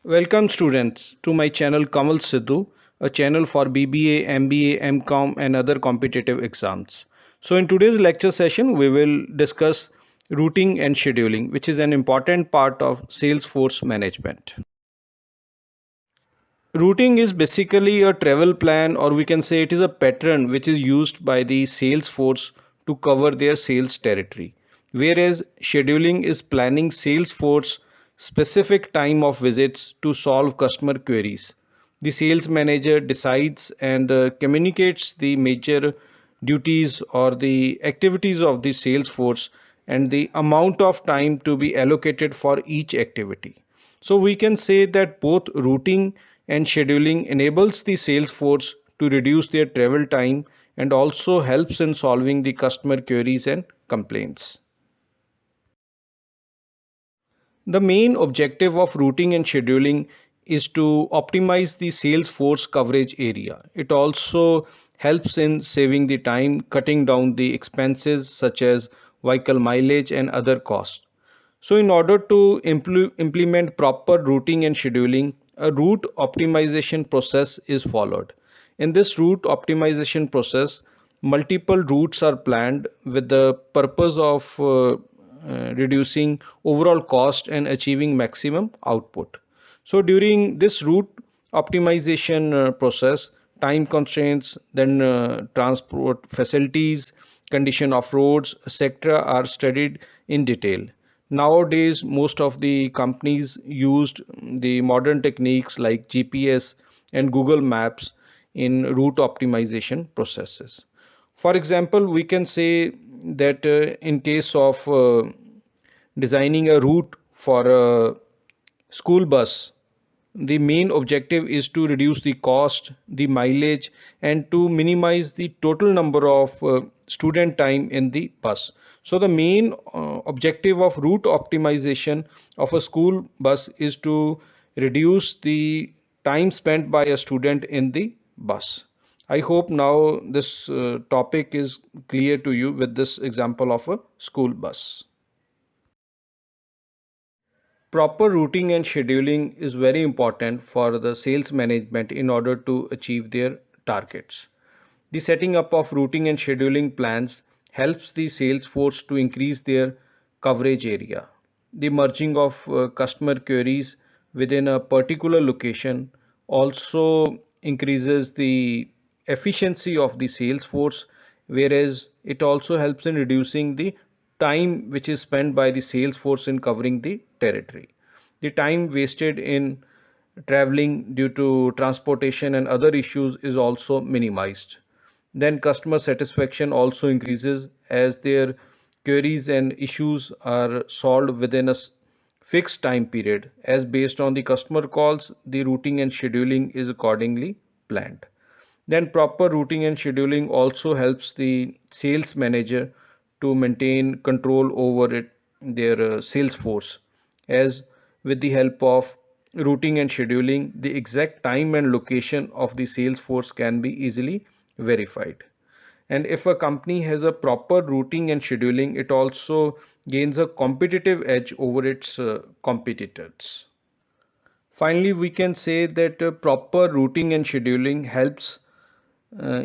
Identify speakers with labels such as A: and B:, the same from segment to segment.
A: Welcome students to my channel Kamal Sidhu, a channel for BBA, MBA, MCOM and other competitive exams. So in today's lecture session we will discuss routing and scheduling, which is an important part of Salesforce management. Routing is basically a travel plan, or we can say it is a pattern which is used by the Salesforce to cover their sales territory. Whereas scheduling is planning Salesforce specific time of visits to solve customer queries. The sales manager decides and communicates the major duties or the activities of the Salesforce and the amount of time to be allocated for each activity. So we can say that both routing and scheduling enables the sales force to reduce their travel time and also helps in solving the customer queries and complaints. The main objective of routing and scheduling is to optimize the sales force coverage area. It also helps in saving the time, cutting down the expenses such as vehicle mileage and other costs. So in order to implement proper routing and scheduling, a route optimization process is followed. In this route optimization process, multiple routes are planned with the purpose of reducing overall cost and achieving maximum output. So during this route optimization process, time constraints, then transport facilities, condition of roads, etc. are studied in detail. Nowadays, most of the companies used the modern techniques like GPS and Google Maps in route optimization processes. For example, we can say that in case of designing a route for a school bus, the main objective is to reduce the cost, the mileage, and to minimize the total number of student time in the bus. So the main objective of route optimization of a school bus is to reduce the time spent by a student in the bus. I hope now this topic is clear to you with this example of a school bus. Proper routing and scheduling is very important for the sales management in order to achieve their targets. The setting up of routing and scheduling plans helps the sales force to increase their coverage area. The merging of customer queries within a particular location also increases the efficiency of the sales force, whereas it also helps in reducing the time which is spent by the sales force in covering the territory. The time wasted in traveling due to transportation and other issues is also minimized. Then customer satisfaction also increases as their queries and issues are solved within a fixed time period, as based on the customer calls the routing and scheduling is accordingly planned. Then proper routing and scheduling also helps the sales manager to maintain control over their sales force, as with the help of routing and scheduling, the exact time and location of the sales force can be easily verified. And if a company has a proper routing and scheduling, it also gains a competitive edge over its competitors. Finally, we can say that proper routing and scheduling helps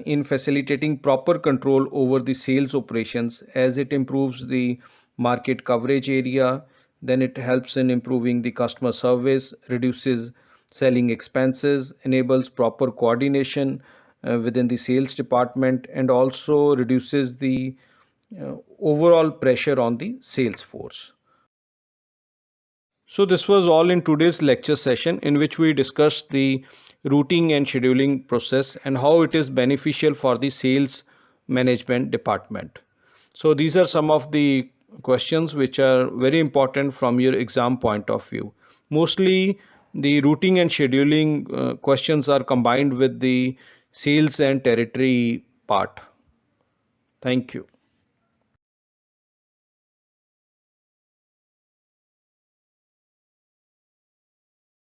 A: in facilitating proper control over the sales operations, as it improves the market coverage area. Then it helps in improving the customer service, reduces selling expenses, enables proper coordination within the sales department, and also reduces the overall pressure on the sales force. So this was all in today's lecture session, in which we discussed the routing and scheduling process and how it is beneficial for the sales management department. So these are some of the questions which are very important from your exam point of view. Mostly the routing and scheduling questions are combined with the sales and territory part. Thank you.